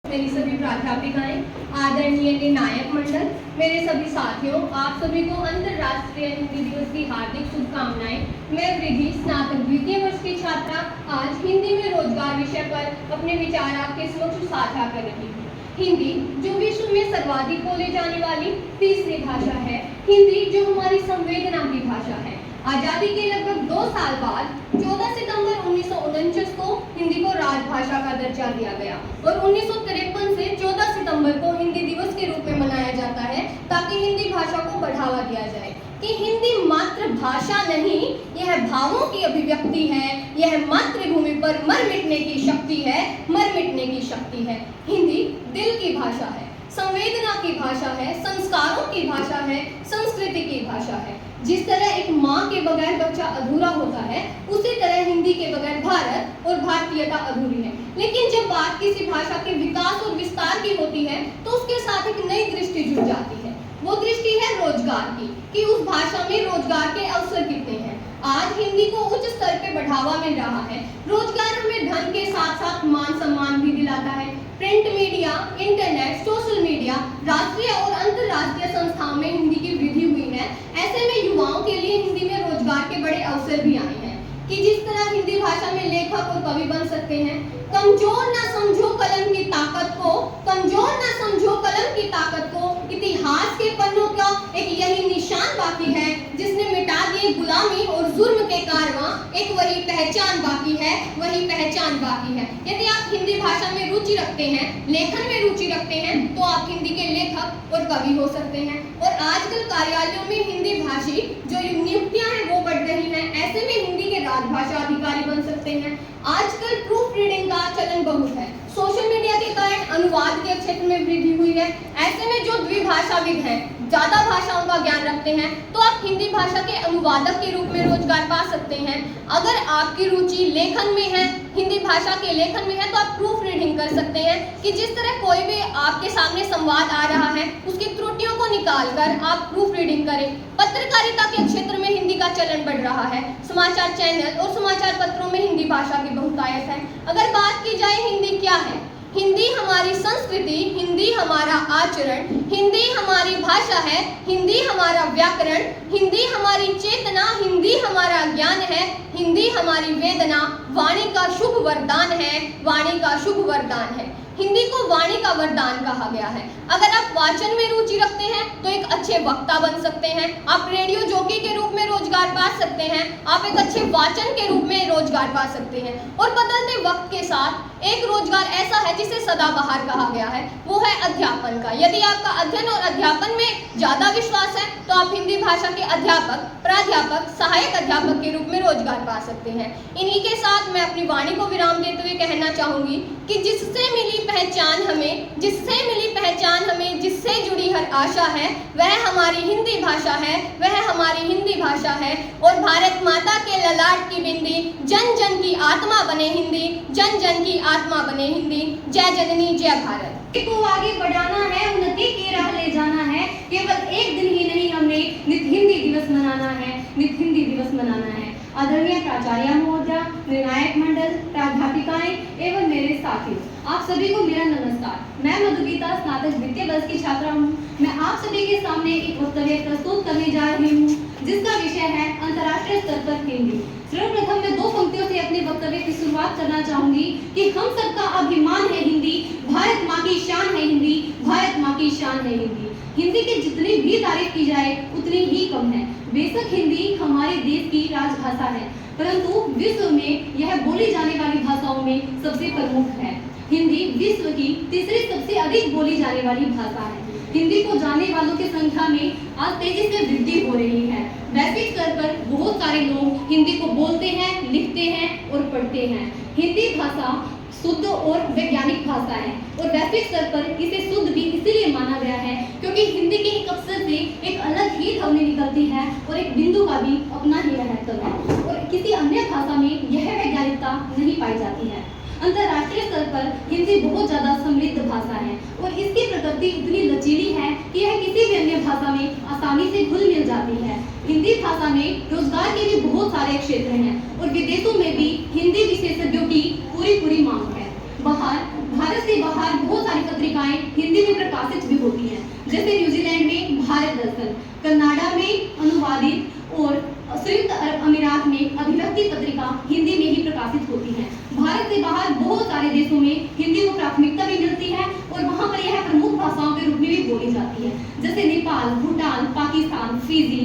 मेरी सभी प्राध्यापिकाएं, आदरणीय निर्णायक मंडल, मेरे सभी साथियों, आप सभी को अंतर्राष्ट्रीय हिंदी दिवस की हार्दिक शुभकामनाएं। मैं वृद्धि स्नातक द्वितीय वर्ष की छात्रा आज हिंदी में रोजगार विषय पर अपने विचार आपके समक्ष साझा कर रही हूँ। हिंदी जो विश्व में सर्वाधिक बोली जाने वाली तीसरी भाषा है, हिंदी जो हमारी संवेदना की भाषा है। आजादी के लगभग 2 साल बाद 14 सितंबर 1949 को हिंदी को राजभाषा का दर्जा दिया गया और 1953 से 14 सितंबर को हिंदी दिवस के रूप में मनाया जाता है ताकि हिंदी भाषा को बढ़ावा दिया जाए कि हिंदी मात्र भाषा नहीं, यह भावों की अभिव्यक्ति है, यह मातृभूमि पर मर मिटने की शक्ति है, मर मिटने की शक्ति है। हिंदी दिल की भाषा है, संवेदना की भाषा है, संस्कारों की भाषा है, संस्कृति की भाषा है। जिस तरह एक माँ के बगैर बच्चा अधूरा होता है, उसी तरह हिंदी के बगैर भारत और भारतीयता अधूरी है। लेकिन जब बात किसी भाषा के विकास और विस्तार की होती है तो उसके साथ एक नई दृष्टि जुड़ जाती है। वो दृष्टि है रोजगार की, कि उस भाषा में रोजगार के अवसर कितने हैं। आज हिंदी को उच्च स्तर पे बढ़ावा मिल रहा है। रोजगार हमें धन के साथ साथ मान सम्मान भी दिलाता है। Print media, internet, social media, राष्ट्रीय और अंतर्राष्ट्रीय संस्थाओं में हिंदी की वृद्धि हुई है। ऐसे में युवाओं के लिए हिंदी में रोजगार के बड़े अवसर भी आए हैं कि जिस तरह हिंदी भाषा में लेखक और कवि बन सकते हैं। कमजोर ना समझो कलम की ताकत को, कमजोर ना समझो कलम की ताकत को, इतिहास के पन्नों का एक यही निशान बाकी है जिसने मिटा दिए गुलामी और जुर्म के कारवां। एक वही पहचान बाकी है, वही पहचान बाकी है। यदि आप हिंदी भाषा में रुचि रखते हैं, लेखन में रुचि रखते हैं, तो आप हिंदी के लेखक और कवि हो सकते हैं। और आजकल कार्यालयों में हिंदी भाषी जो नियुक्तियां हैं वो बढ़ रही हैं। ऐसे में हिंदी के राजभाषा अधिकारी बन सकते हैं। आजकल प्रूफ रीडिंग का चलन बहुत है। सोशल मीडिया के कारण अनुवाद के क्षेत्र में वृद्धि हुई है। ऐसे में जो द्विभाषाविद हैं, ज्यादा भाषाओं का ज्ञान रखते हैं, तो आप हिंदी भाषा के अनुवादक के रूप में रोजगार पा सकते हैं। अगर आपकी रुचि लेखन में है, हिंदी भाषा के लेखन में है, तो आप प्रूफ रीडिंग कर सकते हैं कि जिस तरह कोई भी आपके सामने संवाद आ रहा है उसकी त्रुटियों को निकालकर आप प्रूफ रीडिंग करें। पत्रकारिता के क्षेत्र में हिंदी का चलन बढ़ रहा है। समाचार चैनल और समाचार पत्रों में हिंदी भाषा की बहुतायत है। अगर बात की जाए हिंदी क्या है, हिंदी हमारी संस्कृति, हिंदी हमारा आचरण, हिंदी हमारी भाषा है, हिंदी हमारा व्याकरण, हिंदी हमारी चेतना, हिंदी हमारा ज्ञान है, हिंदी हमारी वेदना, वाणी का शुभ वरदान है, वाणी का शुभ वरदान है। हिंदी को वाणी का वरदान कहा गया है। अगर आप वाचन में रुचि रखते हैं तो एक अच्छे वक्ता बन सकते हैं। आप रेडियो जॉकी के रूप में रोजगार पा सकते हैं। आप एक अच्छे वाचन के रूप में रोजगार पा सकते हैं। और बदलते वक्त के साथ एक रोजगार ऐसा है जिसे सदाबहार कहा गया है, वो है अध्यापन का। यदि आपका अध्ययन और अध्यापन में ज्यादा विश्वास है तो आप हिंदी भाषा के अध्यापक, प्राध्यापक, सहायक अध्यापक के रूप में रोजगार पा सकते हैं। इन्हीं के साथ मैं अपनी वाणी को विराम देते हुए कहना चाहूंगी कि जिससे मिली पहचान हमें, जिससे मिली पहचान हमें, जिससे जुड़ी हर आशा है, वह हमारी हिंदी भाषा है, वह हमारी हिंदी भाषा है। और भारत माता के ललाट की बिंदी, जन जन की आत्मा बने हिंदी, जन जन की आत्मा बने हिंदी। जय जननी, जय भारत। को आगे बढ़ाना है, उन्नति की राह ले जाना है। केवल एक दिन ही नहीं, हमने नित हिंदी दिवस मनाना है, नित हिंदी दिवस मनाना है। आदरणीय प्राचार्य महोदय, निर्णायक मंडल, प्राध्यापिकाएं एवं मेरे साथी, आप सभी को मेरा नमस्कार। मैं मधुगीता स्नातक द्वितीय वर्ष की छात्रा हूँ। मैं आप सभी के सामने एक वक्तव्य प्रस्तुत करने जा रही हूँ जिसका विषय है अंतर्राष्ट्रीय स्तर पर हिंदी। सर्वप्रथम मैं 2 पंक्तियों से अपने वक्तव्य की शुरुआत करना चाहूंगी कि हम सबका अभिमान है हिंदी, भारत माँ की शान है हिंदी, भारत माँ की शान है हिंदी। हिंदी की जितनी भी तारीफ की जाए उतनी ही कम है। बेशक हिंदी हमारे देश की राजभाषा है, परंतु विश्व में यह बोली जाने वाली भाषाओं में सबसे प्रमुख है। हिंदी विश्व की तीसरी सबसे अधिक बोली जाने वाली भाषा है। हिंदी को जानने वालों की संख्या में आज तेजी से वृद्धि हो रही है। वैश्विक स्तर पर बहुत सारे लोग हिंदी को बोलते हैं, लिखते हैं और पढ़ते हैं। हिंदी भाषा शुद्ध और वैज्ञानिक भाषा है और वैश्विक स्तर पर इसे शुद्ध भी इसीलिए माना गया है क्योंकि हिंदी के एक अक्षर से एक अलग ही ध्वनि निकलती है और एक बिंदु का भी अपना ही महत्व है और किसी अन्य भाषा में यह वैज्ञानिकता नहीं पाई जाती है। अंतर्राष्ट्रीय स्तर पर हिंदी बहुत ज्यादा समृद्ध भाषा है और इसकी प्रकृति इतनी लचीली है कि यह किसी भी अन्य भाषा में आसानी से घुल मिल जाती है। हिंदी भाषा में रोजगार के भी बहुत सारे क्षेत्र हैं और विदेशों में भी हिंदी विशेषज्ञों की पूरी मांग है। बाहर भारत से से बाहर बहुत सारी पत्रिकाएं हिंदी में प्रकाशित भी होती हैं, जैसे न्यूजीलैंड में भारत दर्शन, कनाडा में अनुवादित और संयुक्त अरब अमीरात में अभिव्यक्ति पत्रिका हिंदी में ही प्रकाशित होती है। भारत से बाहर बहुत सारे देशों में हिंदी को प्राथमिकता भी मिलती है और वहाँ पर यह प्रमुख भाषाओं के रूप में भी बोली जाती है, जैसे नेपाल, भूटान, पाकिस्तान, फिजी,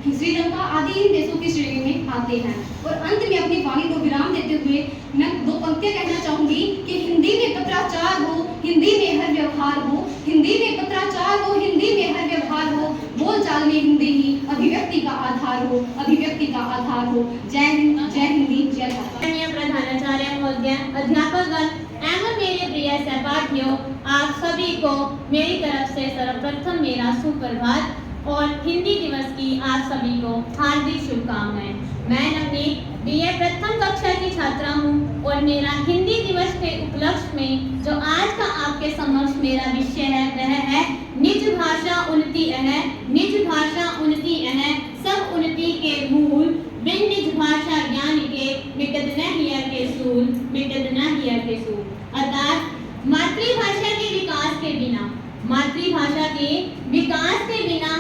श्रीलंका आदि इन देशों की श्रेणी में आते हैं। और अंत में अपनी वाणी को विराम देते हुए मैं दो पंक्तियां कहना चाहूंगी कि हिंदी में पत्राचार हो, हिंदी में हर व्यवहार हो, हिंदी में पत्राचार हो, हिंदी में हर व्यवहार हो, बोलचाल में हिंदी ही अभिव्यक्ति का आधार हो, अभिव्यक्ति का आधार हो। जय हिंद, जय हिंदी, जय भारत। माननीय प्रधानाचार्य महोदय, अध्यापकगण एवं मेरे प्रिय सहपाठियों, आप सभी को मेरी तरफ से सर्वप्रथम मेरा सुप्रभात और हिंदी दिवस की आप सभी को हार्दिक शुभकामनाएं। मैं नवनीत बीए प्रथम कक्षा की छात्रा हूं और मेरा हिंदी दिवस के उपलक्ष्य में जो आज का आपके समक्ष मेरा विषय है वह है निज भाषा उन्नति है, निज भाषा उन्नति है, सब उन्नति के मूल, बिन निज भाषा ज्ञान के मिटत न हिया के सूल, मिटत न हिया के सूल। अर्थात मातृभाषा के विकास के बिना, मातृभाषा के विकास के बिना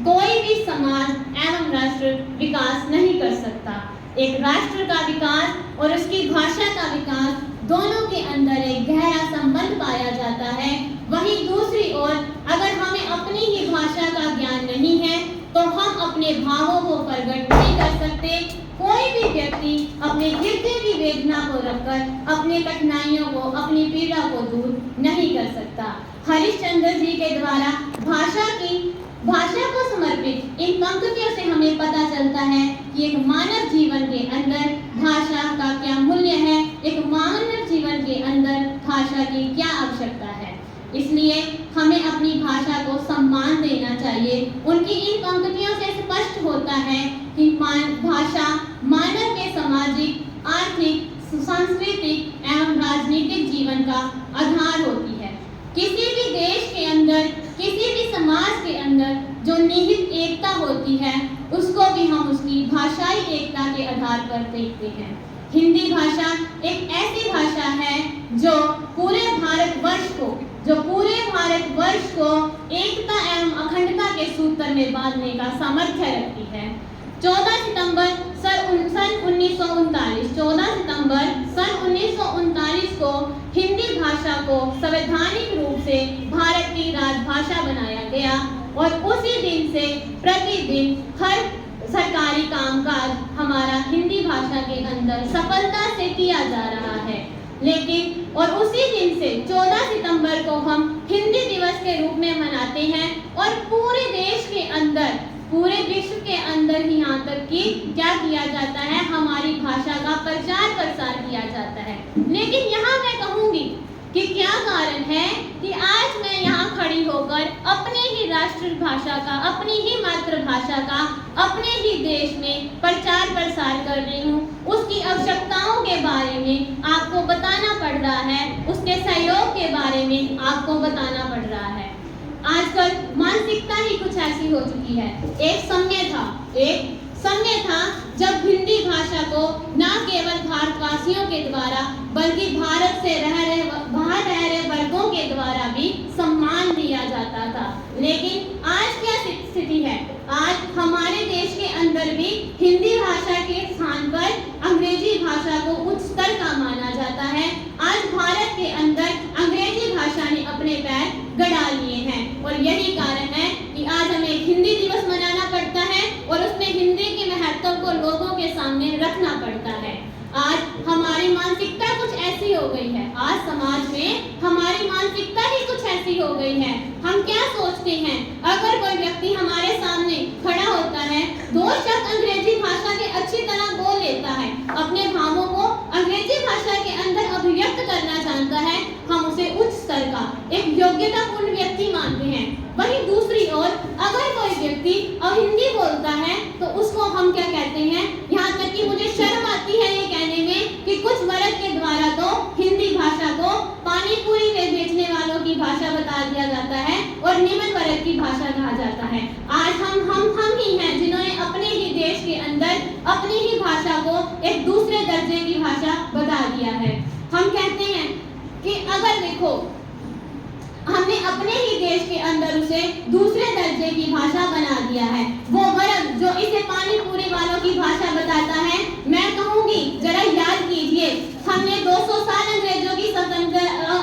कोई भी समाज एवं राष्ट्र विकास नहीं कर सकता। एक राष्ट्र का विकास और उसकी भाषा का विकास दोनों के अंदर एक गहरा संबंध पाया जाता है। वहीं दूसरी ओर अगर हमें अपनी ही भाषा का ज्ञान नहीं है तो हम अपने भावों को प्रकट नहीं कर सकते। कोई भी व्यक्ति अपने हृदय की वेदना को रखकर अपने कठिनाइयों को, अपनी पीड़ा को दूर नहीं कर सकता। हरिश्चंद्र जी के द्वारा भाषा को समर्पित इन पंक्तियों से हमें पता चलता है कि एक मानव जीवन के अंदर भाषा का क्या मूल्य है, एक मानव जीवन के अंदर भाषा की क्या आवश्यकता है। इसलिए हमें अपनी भाषा को सम्मान देना चाहिए। उनकी इन पंक्तियों से स्पष्ट होता है कि भाषा मानव के सामाजिक, आर्थिक, सांस्कृतिक एवं राजनीतिक जीवन का आधार होती है। किसी भी देश के अंदर, किसी भी समाज के अंदर जो निहित एकता होती है उसको भी हम उसकी भाषाई एकता के आधार पर देखते हैं। हिंदी भाषा एक ऐसी भाषा है जो पूरे भारतवर्ष को एकता एवं अखंडता के सूत्र में बांधने का सामर्थ्य रखती है। 14 सितंबर सन 1939 को हिंदी भाषा को संवैधानिक रूप से भारत की राजभाषा बनाया गया और उसी दिन से प्रतिदिन हर सरकारी कामकाज हमारा हिंदी भाषा के अंदर सफलता से किया जा रहा है। लेकिन और उसी दिन से 14 सितंबर को हम हिंदी दिवस के रूप में मनाते हैं और पूरे देश के अंदर, पूरे विश्व के अंदर ही यहाँ तक कि क्या किया जाता है, हमारी भाषा का प्रचार प्रसार किया जाता है। लेकिन यहाँ मैं कहूँगी कि क्या कारण है कि आज मैं यहाँ खड़ी होकर अपने ही राष्ट्रभाषा का, अपनी ही मातृभाषा का अपने ही देश में प्रचार प्रसार कर रही हूँ। उसकी आवश्यकताओं के बारे में आपको बताना पड़ रहा है, उसके सहयोग के बारे में आपको बताना पड़ रहा है। आजकल मानसिकता ही कुछ ऐसी हो चुकी है। एक समय था जब हिंदी भाषा को न केवल भारतवासियों के द्वारा बल्कि भारत से बाहर रह रहे वर्गों के द्वारा भी सम्मान दिया जाता था। लेकिन आज क्या स्थिति है? आज हमारे देश के अंदर भी हिंदी भाषा के स्थान पर अंग्रेजी भाषा को उच्च स्तर का माना जाता है। आज भारत के अंदर अंग्रेजी भाषा ने अपने पैर गड़ा लिए हैं और यही कारण है कि आज हमें हिंदी दिवस मनाना पड़ता है और उसमें हिंदी के महत्व को लोगों के सामने रखना पड़ता है। आज हमारी मानसिकता कुछ ऐसी हो गई है, आज समाज में हमारी मानसिकता ही कुछ ऐसी हो गई है। हम क्या सोचते हैं, अगर कोई व्यक्ति हमारे सामने खड़ा होता है, दो शब्द अंग्रेजी भाषा के अच्छी तरह बोल लेता है, अपने भावों को अंग्रेजी भाषा के अंदर अभिव्यक्त करना जानता है, हम उसे उच्च स्तर का एक योग्यतापूर्ण व्यक्ति मानते हैं। वहीं दूसरी ओर अगर कोई व्यक्ति हिंदी बोलता है तो उसको हम क्या कहते हैं, यहाँ तक कि मुझे शर्म आती है ये कहने में कि कुछ वर्ग के द्वारा तो हिंदी भाषा को पानी पूरी बेचने वालों की भाषा बता दिया जाता है और निम्न वर्ग की भाषा कहा जाता है। आज हम ही हैं जिन्होंने अपने ही देश के अंदर अपनी ही भाषा को एक दूसरे दर्जे की भाषा बता दिया है। हम कहते हैं कि अगर देखो हमने अपने ही देश के अंदर उसे दूसरे दर्जे की भाषा बना दिया है। वो वर्ग जो इसे पानी पूरी वालों की भाषा बताता है, मैं कहूंगी जरा याद कीजिए, हमने 200 साल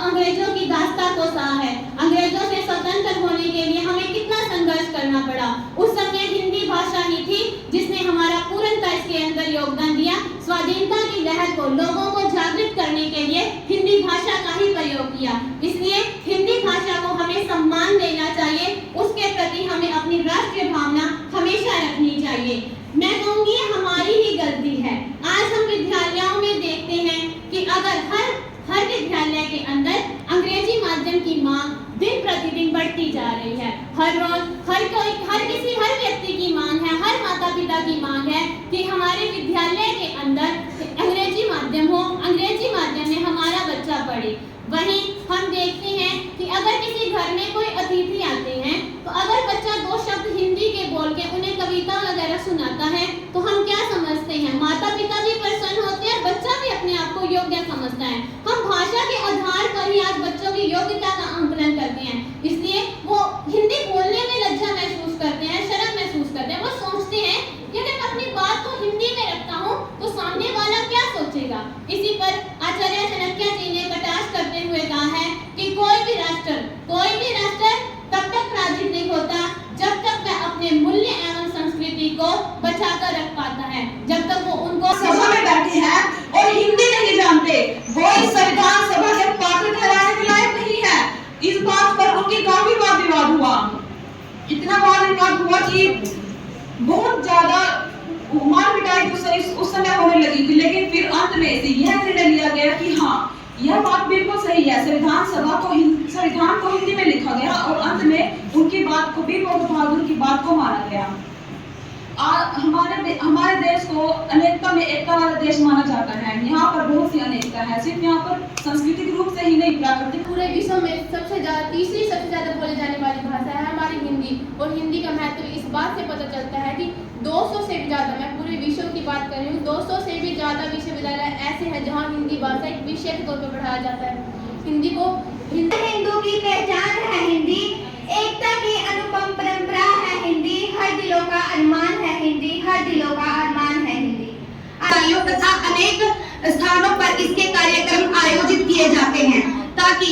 अंग्रेजों की दास्तां को सहा है। अंग्रेजों से स्वतंत्र होने के लिए हमें कितना संघर्ष करना पड़ा। उस समय हिंदी भाषा ही थी जिसने हमारा पूर्णतः इसके अंदर योगदान दिया। स्वाधीनता की लहर को, लोगों को जागृत करने के लिए हिंदी भाषा का ही प्रयोग किया। इसलिए हिंदी भाषा को हमें सम्मान देना चाहिए, उसके प्रति हमें अपनी राष्ट्रीय भावना हमेशा रखनी चाहिए। मैं कहूंगी हमारी ही गलती है। आज हम विद्यालयों में देखते हैं कि अगर हर विद्यालय के अंदर अंग्रेजी माध्यम की मांग दिन प्रतिदिन बढ़ती जा रही है। हर रोज हर व्यक्ति की मांग है, हर माता पिता की मांग है कि हमारे विद्यालय के अंदर अंग्रेजी माध्यम हो, अंग्रेजी माध्यम में हमारा बच्चा पढ़े। वहीं हम देखते हैं कि अगर किसी घर में कोई अतिथि आते हैं तो अगर बच्चा 2 शब्द हिंदी के बोल के उन्हें कविता वगैरह सुनाता है तो हम क्या समझते हैं, माता पिता भी प्रसन्न होते हैं, बच्चा भी अपने आप को योग्य समझता है। हम भाषा के आधार पर ही आज बच्चों की योग्यता का आंकलन करते हैं। इसलिए वो हिंदी बोलने में लज्जा महसूस करते हैं, शर्म महसूस करते हैं। वो सोचते हैं कि अगर मैं अपनी बात को हिंदी में रखता हूँ तो सामने वाला क्या सोचेगा। इसी पर आचार्य चाणक्य जी ने कटाक्ष करते हुए कहा है कि कोई भी राष्ट्र तब तक पराजित नहीं होता जब तक वह अपने मूल्य एवं संस्कृति को बचाकर रख पाता है, जब तक वो उनको सभा में बैठे हैं और हिंदी नहीं जानते, वो इस संविधान सभा के पात्र ठहराने के लायक नहीं है। इस बात पर उनकी काफी वाद विवाद हुआ, इतना वाद विवाद हुआ कि बहुत ज्यादा मार पिटाई उस समय होने लगी थी। लेकिन फिर अंत में से यह निर्णय लिया गया कि हाँ, यह बात बिल्कुल सही है, संविधान को हिंदी में लिखा गया और अंत में उनकी बात को वीर भगत बहादुर की बात को माना गया। हमारे देश को अनेकता में एकता वाला देश माना जाता है। यहाँ पर बहुत सी अनेकता है, सिर्फ यहाँ पर सांस्कृतिक रूप से ही नहीं, प्राकृतिक। पूरे विश्व में तीसरी सबसे ज्यादा बोली जाने वाली भाषा है हमारी हिंदी। और हिंदी का महत्व इस बात से पता चलता है कि 200 से भी ज्यादा, मैं पूरे विश्व की बात कर रही हूँ, 200 से भी ज्यादा विश्वविद्यालय ऐसे हैं जहाँ हिंदी भाषा एक विषय के तौर पर पढ़ाया जाता है। हिंदी को हिंदू की पहचान है हिंदी, एकता की अनुपम परंपरा है हिंदी, हर दिलों का अरमान है हिंदी, हर दिलों का अरमान है हिंदी। तथा अनेक स्थानों पर इसके कार्यक्रम आयोजित किए जाते हैं ताकि